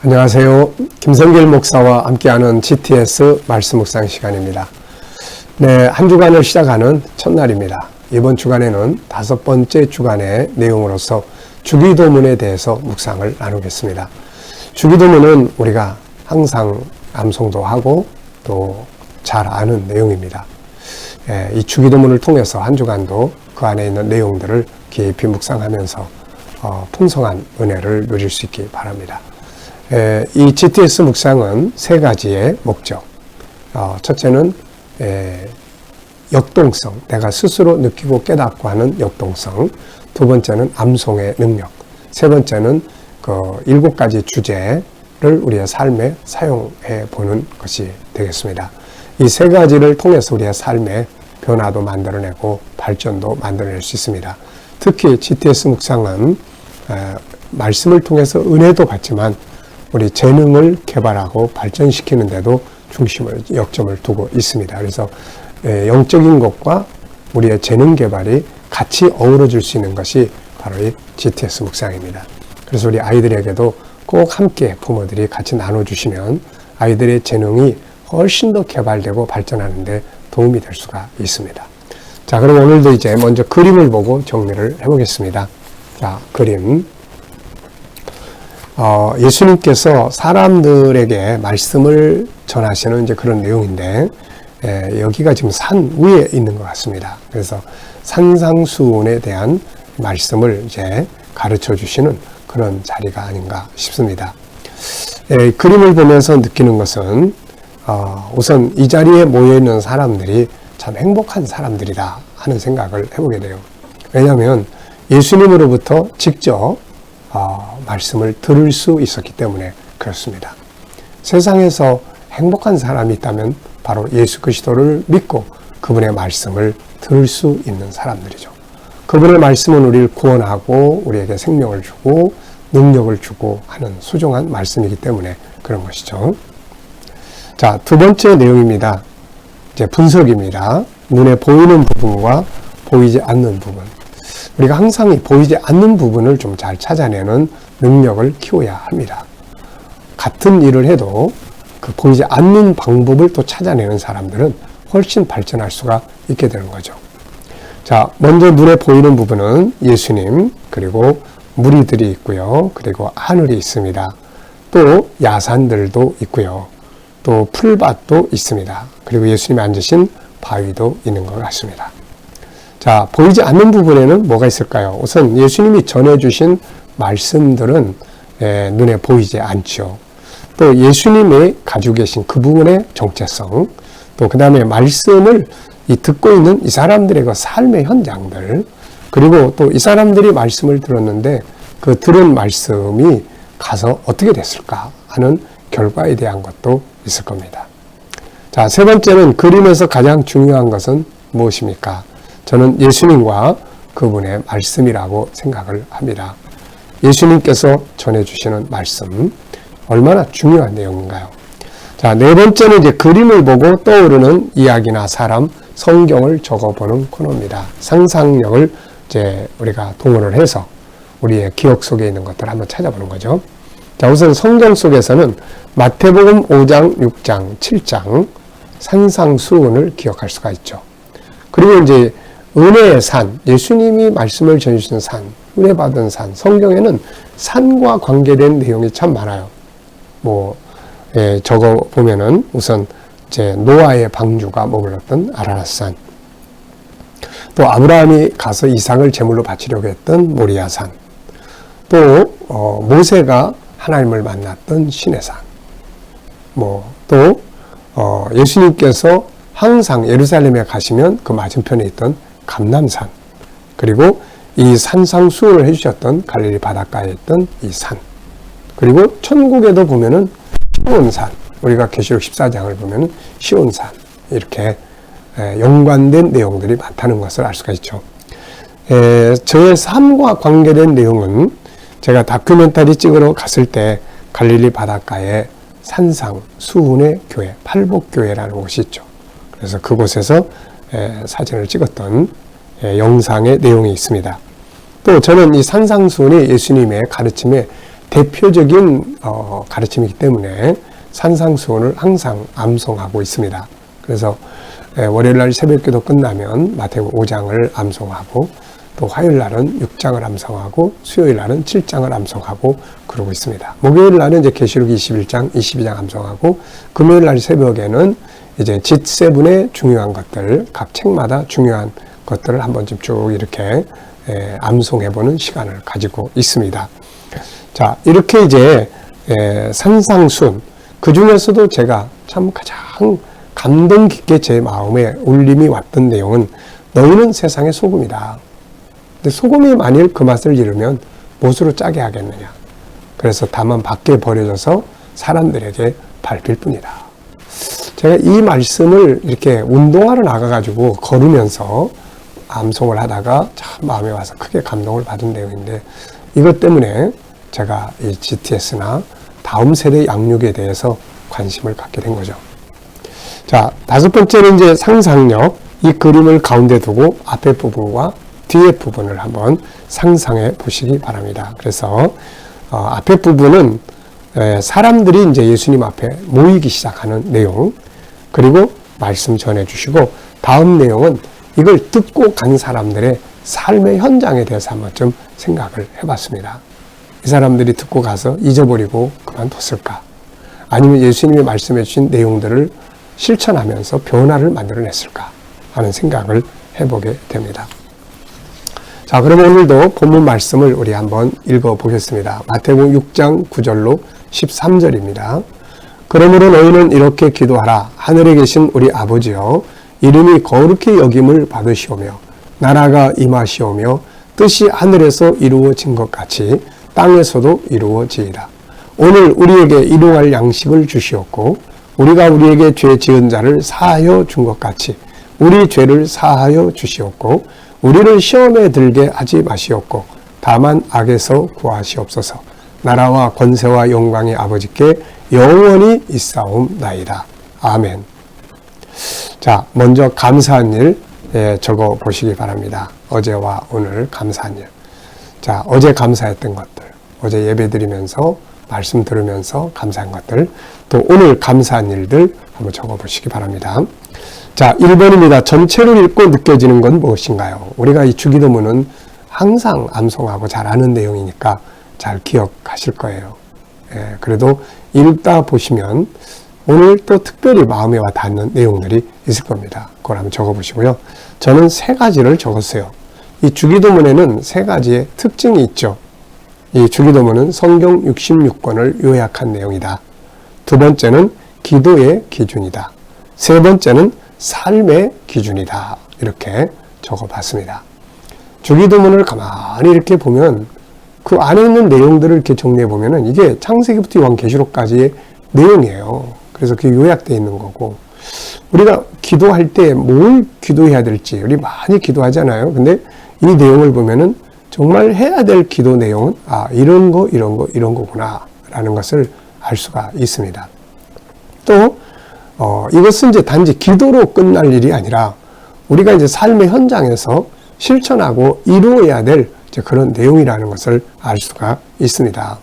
안녕하세요. 김성길 목사와 함께하는 GTS 말씀 묵상 시간입니다. 네, 한 주간을 시작하는 첫날입니다. 이번 주간에는 5번째 주간의 내용으로서 주기도문에 대해서 묵상을 나누겠습니다. 주기도문은 우리가 항상 암송도 하고 또 잘 아는 내용입니다. 이 주기도문을 통해서 한 주간도 그 안에 있는 내용들을 깊이 묵상하면서 풍성한 은혜를 누릴 수 있기 바랍니다. 이 GTS 묵상은 3가지의 목적. 첫째는 역동성, 내가 스스로 느끼고 깨닫고 하는 역동성. 두 번째는 암송의 능력. 세 번째는 그 7가지 주제를 우리의 삶에 사용해 보는 것이 되겠습니다. 이 3가지를 통해서 우리의 삶에 변화도 만들어내고 발전도 만들어낼 수 있습니다. 특히 GTS 묵상은 말씀을 통해서 은혜도 받지만 우리 재능을 개발하고 발전시키는 데도 역점을 두고 있습니다. 그래서 영적인 것과 우리의 재능 개발이 같이 어우러질 수 있는 것이 바로 이 GTS 묵상입니다. 그래서 우리 아이들에게도 꼭 함께 부모들이 같이 나눠주시면 아이들의 재능이 훨씬 더 개발되고 발전하는 데 도움이 될 수가 있습니다. 자, 그럼 오늘도 이제 먼저 그림을 보고 정리를 해보겠습니다. 자, 그림. 예수님께서 사람들에게 말씀을 전하시는 이제 그런 내용인데, 여기가 지금 산 위에 있는 것 같습니다. 그래서 산상수훈에 대한 말씀을 이제 가르쳐 주시는 그런 자리가 아닌가 싶습니다. 그림을 보면서 느끼는 것은, 우선 이 자리에 모여있는 사람들이 참 행복한 사람들이다 하는 생각을 해보게 돼요. 왜냐하면 예수님으로부터 직접 말씀을 들을 수 있었기 때문에 그렇습니다. 세상에서 행복한 사람이 있다면 바로 예수 그리스도를 믿고 그분의 말씀을 들을 수 있는 사람들이죠. 그분의 말씀은 우리를 구원하고 우리에게 생명을 주고 능력을 주고 하는 소중한 말씀이기 때문에 그런 것이죠. 자, 두 번째 내용입니다. 이제 분석입니다. 눈에 보이는 부분과 보이지 않는 부분. 우리가 항상 이 보이지 않는 부분을 좀 잘 찾아내는 능력을 키워야 합니다. 같은 일을 해도 그 보이지 않는 방법을 또 찾아내는 사람들은 훨씬 발전할 수가 있게 되는 거죠. 자, 먼저 눈에 보이는 부분은 예수님, 그리고 무리들이 있고요. 그리고 하늘이 있습니다. 또 야산들도 있고요. 또 풀밭도 있습니다. 그리고 예수님이 앉으신 바위도 있는 것 같습니다. 자, 보이지 않는 부분에는 뭐가 있을까요? 우선 예수님이 전해주신 말씀들은 눈에 보이지 않죠. 또 예수님이 가지고 계신 그 부분의 정체성, 또 그 다음에 말씀을 듣고 있는 이 사람들의 그 삶의 현장들, 그리고 또 이 사람들이 말씀을 들었는데 그 들은 말씀이 가서 어떻게 됐을까 하는 결과에 대한 것도 있을 겁니다. 자, 세 번째는 그림에서 가장 중요한 것은 무엇입니까? 저는 예수님과 그분의 말씀이라고 생각을 합니다. 예수님께서 전해주시는 말씀, 얼마나 중요한 내용인가요? 자, 네 번째는 이제 그림을 보고 떠오르는 이야기나 사람, 성경을 적어보는 코너입니다. 상상력을 이제 우리가 동원을 해서 우리의 기억 속에 있는 것들을 한번 찾아보는 거죠. 자, 우선 성경 속에서는 마태복음 5장, 6장, 7장 산상수훈을 기억할 수가 있죠. 그리고 이제 은혜의 산, 예수님이 말씀을 전해주신 산, 은혜 받은 산, 성경에는 산과 관계된 내용이 참 많아요. 적어 보면은 우선 이제 노아의 방주가 머물렀던 아라랏산, 또 아브라함이 가서 이삭을 제물로 바치려고 했던 모리아산, 또 모세가 하나님을 만났던 시내산, 또 예수님께서 항상 예루살렘에 가시면 그 맞은편에 있던 감람산, 그리고 이 산상수훈을 해주셨던 갈릴리 바닷가에 있던 이 산, 그리고 천국에도 보면은 시온산, 우리가 계시록 14장을 보면은 시온산, 이렇게 연관된 내용들이 많다는 것을 알 수가 있죠. 저의 삶과 관계된 내용은 제가 다큐멘터리 찍으러 갔을 때 갈릴리 바닷가에 산상수훈의 교회, 팔복교회라는 곳이 있죠. 그래서 그곳에서 사진을 찍었던 영상의 내용이 있습니다. 또 저는 이 산상수훈이 예수님의 가르침에 대표적인 가르침이기 때문에 산상수훈을 항상 암송하고 있습니다. 그래서 월요일날 새벽기도 끝나면 마태복음 5장을 암송하고 또 화요일날은 6장을 암송하고 수요일날은 7장을 암송하고 그러고 있습니다. 목요일날은 이제 계시록 21장, 22장 암송하고 금요일날 새벽에는 이제 G7의 중요한 것들, 각 책마다 중요한 것들을 한 번쯤 쭉 이렇게 암송해보는 시간을 가지고 있습니다. 자, 이렇게 이제 산상순, 그 중에서도 제가 참 가장 감동 깊게 제 마음에 울림이 왔던 내용은 너희는 세상의 소금이다. 근데 소금이 만일 그 맛을 잃으면 무엇으로 짜게 하겠느냐. 그래서 다만 밖에 버려져서 사람들에게 밟힐 뿐이다. 제가 이 말씀을 이렇게 운동하러 나가가지고 걸으면서 암송을 하다가 참 마음에 와서 크게 감동을 받은 내용인데 이것 때문에 제가 이 GTS나 다음 세대 양육에 대해서 관심을 갖게 된 거죠. 자, 다섯 번째는 이제 상상력. 이 그림을 가운데 두고 앞에 부분과 뒤에 부분을 한번 상상해 보시기 바랍니다. 그래서 앞에 부분은 사람들이 이제 예수님 앞에 모이기 시작하는 내용, 그리고 말씀 전해 주시고 다음 내용은 이걸 듣고 간 사람들의 삶의 현장에 대해서 한번 좀 생각을 해봤습니다. 이 사람들이 듣고 가서 잊어버리고 그만뒀을까? 아니면 예수님이 말씀해 주신 내용들을 실천하면서 변화를 만들어냈을까? 하는 생각을 해보게 됩니다. 자, 그럼 오늘도 본문 말씀을 우리 한번 읽어보겠습니다. 마태복음 6장 9절로 13절입니다. 그러므로 너희는 이렇게 기도하라. 하늘에 계신 우리 아버지여, 이름이 거룩히 여김을 받으시오며 나라가 임하시오며 뜻이 하늘에서 이루어진 것 같이 땅에서도 이루어지이다. 오늘 우리에게 일용할 양식을 주시옵고 우리가 우리에게 죄 지은 자를 사하여 준 것 같이 우리 죄를 사하여 주시옵고 우리를 시험에 들게 하지 마시옵고 다만 악에서 구하시옵소서. 나라와 권세와 영광이 아버지께 영원히 있사옵나이다. 아멘. 자, 먼저 감사한 일 적어 보시기 바랍니다. 어제와 오늘 감사한 일. 자, 어제 감사했던 것들, 어제 예배 드리면서 말씀 들으면서 감사한 것들, 또 오늘 감사한 일들 한번 적어 보시기 바랍니다. 자, 1번입니다. 전체를 읽고 느껴지는 건 무엇인가요? 우리가 이 주기도문은 항상 암송하고 잘 아는 내용이니까 잘 기억하실 거예요. 그래도 읽다 보시면 오늘 또 특별히 마음에 와 닿는 내용들이 있을 겁니다. 그걸 한번 적어 보시고요. 저는 3가지를 적었어요. 이 주기도문에는 3가지의 특징이 있죠. 이 주기도문은 성경 66권을 요약한 내용이다. 두 번째는 기도의 기준이다. 세 번째는 삶의 기준이다. 이렇게 적어봤습니다. 주기도문을 가만히 이렇게 보면 그 안에 있는 내용들을 이렇게 정리해 보면은 이게 창세기부터 요한계시록까지의 내용이에요. 그래서 그게 요약되어 있는 거고, 우리가 기도할 때 뭘 기도해야 될지 우리 많이 기도하잖아요. 근데 이 내용을 보면은 정말 해야 될 기도 내용은 이런 거구나 라는 것을 알 수가 있습니다. 또 이것은 이제 단지 기도로 끝날 일이 아니라 우리가 이제 삶의 현장에서 실천하고 이루어야 될 이제 그런 내용이라는 것을 알 수가 있습니다.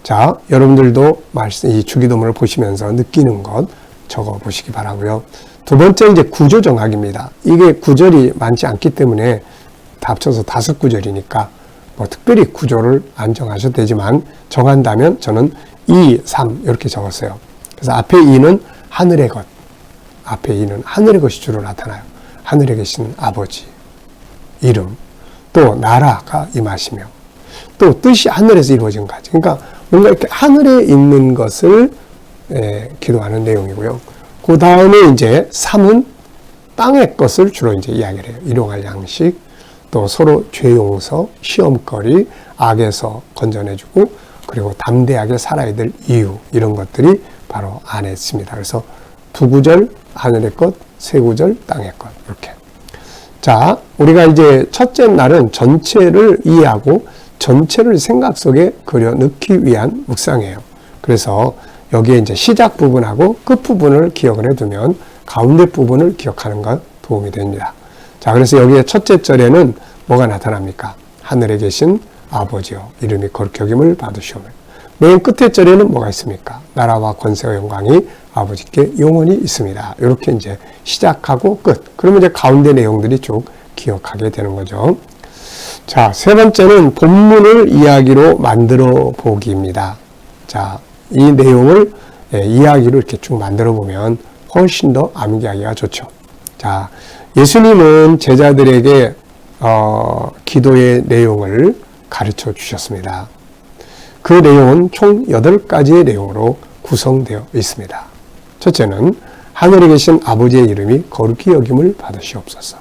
자, 여러분들도 이 주기도문을 보시면서 느끼는 것 적어 보시기 바라고요. 두 번째 이제 구조 정학입니다. 이게 구절이 많지 않기 때문에 다 합쳐서 5구절이니까 뭐 특별히 구조를 안 정하셔도 되지만 정한다면 저는 2, 3 이렇게 적었어요. 그래서 앞에 2는 하늘의 것, 앞에 2는 하늘의 것이 주로 나타나요. 하늘에 계신 아버지 이름, 또 나라가 임하시며 또 뜻이 하늘에서 이루어진 것까지. 그러니까 뭔가 이렇게 하늘에 있는 것을 기도하는 내용이고요. 그 다음에 이제 3은 땅의 것을 주로 이제 이야기를 해요. 일용할 양식, 또 서로 죄 용서, 시험거리, 악에서 건져내주고, 그리고 담대하게 살아야 될 이유, 이런 것들이 바로 안에 있습니다. 그래서 2구절 하늘의 것, 3구절 땅의 것, 이렇게. 자, 우리가 이제 첫째 날은 전체를 이해하고 전체를 생각 속에 그려 넣기 위한 묵상이에요. 그래서 여기에 이제 시작 부분하고 끝 부분을 기억을 해두면 가운데 부분을 기억하는 것 도움이 됩니다. 자, 그래서 여기에 첫째 절에는 뭐가 나타납니까? 하늘에 계신 아버지여 이름이 거룩히 여김을 받으시오며. 맨 끝에 절에는 뭐가 있습니까? 나라와 권세와 영광이 아버지께 영원히 있습니다. 이렇게 이제 시작하고 끝. 그러면 이제 가운데 내용들이 쭉 기억하게 되는 거죠. 자, 세 번째는 본문을 이야기로 만들어 보기입니다. 자, 이 내용을 이야기로 이렇게 쭉 만들어 보면 훨씬 더 암기하기가 좋죠. 자, 예수님은 제자들에게 기도의 내용을 가르쳐 주셨습니다. 그 내용은 총 8가지의 내용으로 구성되어 있습니다. 첫째는 하늘에 계신 아버지의 이름이 거룩히 여김을 받으시옵소서.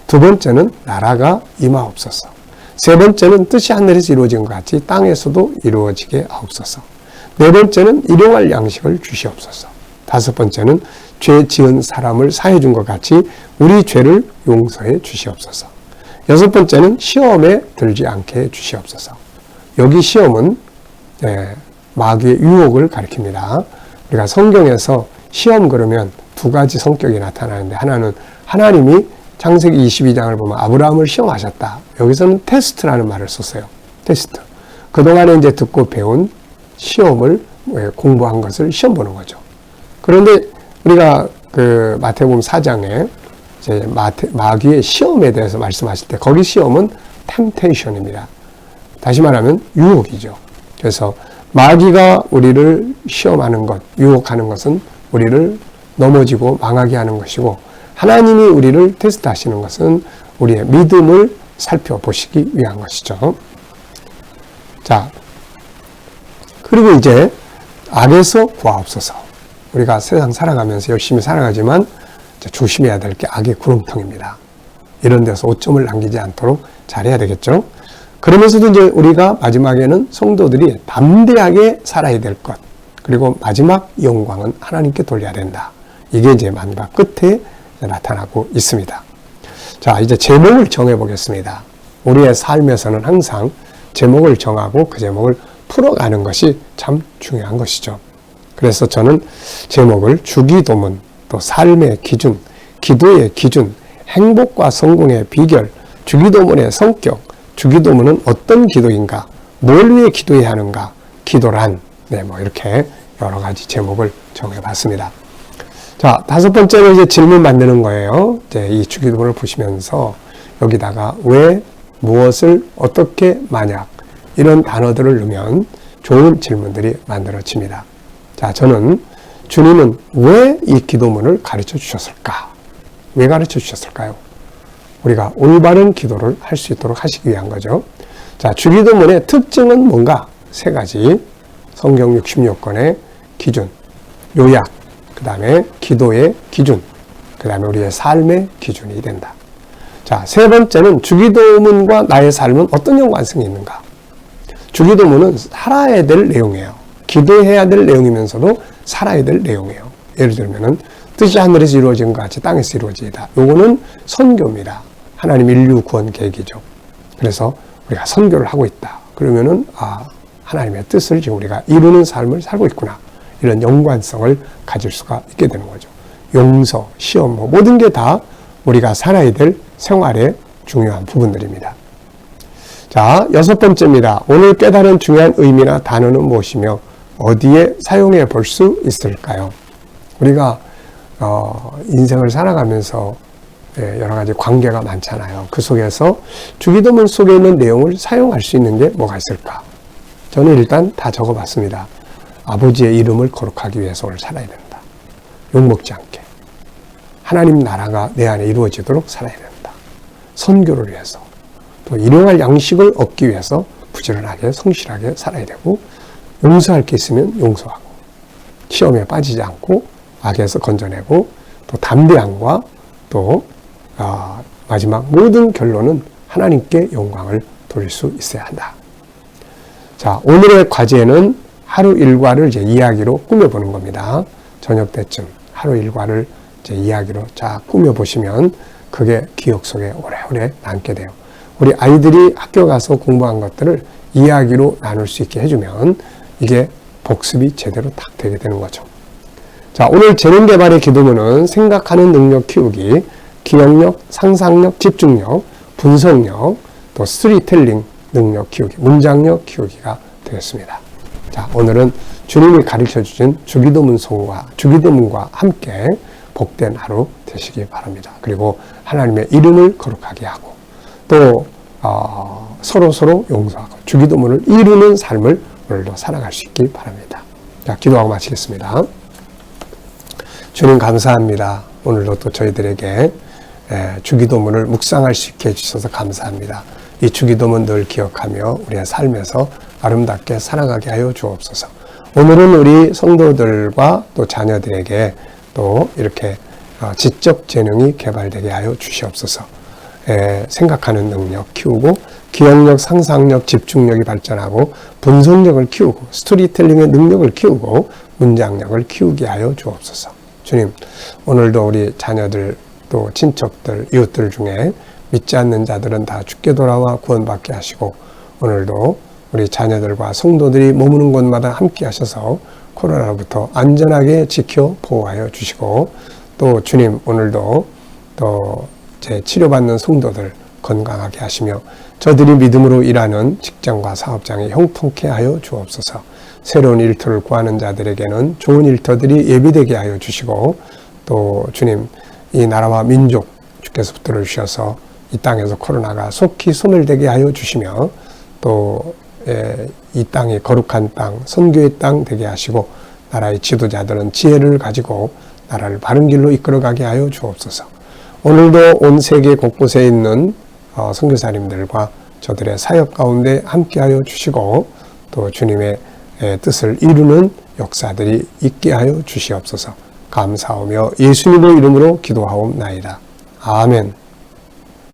두 번째는 나라가 임하옵소서. 세 번째는 뜻이 하늘에서 이루어진 것 같이 땅에서도 이루어지게 하옵소서. 네 번째는 일용할 양식을 주시옵소서. 다섯 번째는 죄 지은 사람을 사해 준 것 같이 우리 죄를 용서해 주시옵소서. 여섯 번째는 시험에 들지 않게 해 주시옵소서. 여기 시험은 마귀의 유혹을 가리킵니다. 우리가 성경에서 시험 그러면 두 가지 성격이 나타나는데, 하나는 하나님이 창세기 22장을 보면 아브라함을 시험하셨다. 여기서는 테스트라는 말을 썼어요. 테스트. 그동안에 이제 듣고 배운 시험을 공부한 것을 시험 보는 거죠. 그런데 우리가 그 마태복음 4장에 이제 마귀의 시험에 대해서 말씀하실 때 거기 시험은 템테이션입니다. 다시 말하면 유혹이죠. 그래서 마귀가 우리를 시험하는 것, 유혹하는 것은 우리를 넘어지고 망하게 하는 것이고, 하나님이 우리를 테스트하시는 것은 우리의 믿음을 살펴보시기 위한 것이죠. 자, 그리고 이제 악에서 구하옵소서. 우리가 세상 살아가면서 열심히 살아가지만 조심해야 될 게 악의 구렁텅입니다. 이런 데서 오점을 남기지 않도록 잘해야 되겠죠. 그러면서도 이제 우리가 마지막에는 성도들이 담대하게 살아야 될 것, 그리고 마지막 영광은 하나님께 돌려야 된다. 이게 이제 마지막 끝에 나타나고 있습니다. 자, 이제 제목을 정해 보겠습니다. 우리의 삶에서는 항상 제목을 정하고 그 제목을 풀어가는 것이 참 중요한 것이죠. 그래서 저는 제목을 주기도문, 또 삶의 기준, 기도의 기준, 행복과 성공의 비결, 주기도문의 성격, 주기도문은 어떤 기도인가, 뭘 위해 기도해야 하는가, 기도란, 뭐 이렇게 여러 가지 제목을 정해봤습니다. 자, 다섯 번째로 이제 질문 만드는 거예요. 이제 이 주기도문을 보시면서 여기다가 왜, 무엇을, 어떻게, 만약 이런 단어들을 넣으면 좋은 질문들이 만들어집니다. 자, 저는 주님은 왜 이 기도문을 가르쳐 주셨을까? 왜 가르쳐 주셨을까요? 우리가 올바른 기도를 할 수 있도록 하시기 위한 거죠. 자, 주기도문의 특징은 뭔가? 세 가지. 성경 66권의 기준, 요약, 그 다음에 기도의 기준, 그 다음에 우리의 삶의 기준이 된다. 자, 세 번째는 주기도문과 나의 삶은 어떤 연관성이 있는가? 주기도문은 살아야 될 내용이에요. 기도해야 될 내용이면서도 살아야 될 내용이에요. 예를 들면은 뜻이 하늘에서 이루어진 것 같이 땅에서 이루어지다. 요거는 선교입니다. 하나님 인류 구원 계획이죠. 그래서 우리가 선교를 하고 있다. 그러면은 하나님의 뜻을 지금 우리가 이루는 삶을 살고 있구나. 이런 연관성을 가질 수가 있게 되는 거죠. 용서, 시험, 모든 게 다 우리가 살아야 될 생활의 중요한 부분들입니다. 자, 여섯 번째입니다. 오늘 깨달은 중요한 의미나 단어는 무엇이며 어디에 사용해 볼 수 있을까요? 우리가 인생을 살아가면서 여러 가지 관계가 많잖아요. 그 속에서 주기도문 속에 있는 내용을 사용할 수 있는 게 뭐가 있을까? 저는 일단 다 적어봤습니다. 아버지의 이름을 거룩하기 위해서 오늘 살아야 된다. 욕먹지 않게. 하나님 나라가 내 안에 이루어지도록 살아야 된다. 선교를 위해서. 또 일용할 양식을 얻기 위해서 부지런하게 성실하게 살아야 되고, 용서할 게 있으면 용서하고, 시험에 빠지지 않고 악에서 건져내고, 또 담대함과 또 마지막 모든 결론은 하나님께 영광을 돌릴 수 있어야 한다. 자, 오늘의 과제는 하루 일과를 이제 이야기로 꾸며보는 겁니다. 저녁 때쯤 하루 일과를 이제 이야기로 쫙 꾸며보시면 그게 기억 속에 오래오래 남게 돼요. 우리 아이들이 학교 가서 공부한 것들을 이야기로 나눌 수 있게 해주면 이게 복습이 제대로 딱 되게 되는 거죠. 자, 오늘 재능개발의 기도문은 생각하는 능력 키우기, 기억력, 상상력, 집중력, 분석력, 또 스토리텔링, 능력 키우기, 문장력 키우기가 되겠습니다. 자, 오늘은 주님이 가르쳐 주신 주기도문과 함께 복된 하루 되시기 바랍니다. 그리고 하나님의 이름을 거룩하게 하고 또 서로 용서하고 주기도문을 이루는 삶을 오늘도 살아갈 수 있기 바랍니다. 자, 기도하고 마치겠습니다. 주님 감사합니다. 오늘도 또 저희들에게 주기도문을 묵상할 수 있게 해주셔서 감사합니다. 이 주기도문 늘 기억하며 우리의 삶에서 아름답게 살아가게 하여 주옵소서. 오늘은 우리 성도들과 또 자녀들에게 또 이렇게 지적 재능이 개발되게 하여 주시옵소서. 생각하는 능력 키우고 기억력, 상상력, 집중력이 발전하고 분석력을 키우고 스토리텔링의 능력을 키우고 문장력을 키우게 하여 주옵소서. 주님, 오늘도 우리 자녀들 또 친척들, 이웃들 중에 믿지 않는 자들은 다 주께 돌아와 구원받게 하시고 오늘도 우리 자녀들과 성도들이 머무는 곳마다 함께 하셔서 코로나로부터 안전하게 지켜 보호하여 주시고 또 주님 오늘도 또 제 치료받는 성도들 건강하게 하시며 저들이 믿음으로 일하는 직장과 사업장에 형통케 하여 주옵소서. 새로운 일터를 구하는 자들에게는 좋은 일터들이 예비되게 하여 주시고 또 주님 이 나라와 민족 주께서 붙들어 주셔서 이 땅에서 코로나가 속히 소멸되게 하여 주시며 또 이 땅이 거룩한 땅, 선교의 땅 되게 하시고 나라의 지도자들은 지혜를 가지고 나라를 바른 길로 이끌어가게 하여 주옵소서. 오늘도 온 세계 곳곳에 있는 선교사님들과 저들의 사역 가운데 함께하여 주시고 또 주님의 뜻을 이루는 역사들이 있게 하여 주시옵소서. 감사하며 예수님의 이름으로 기도하옵나이다. 아멘.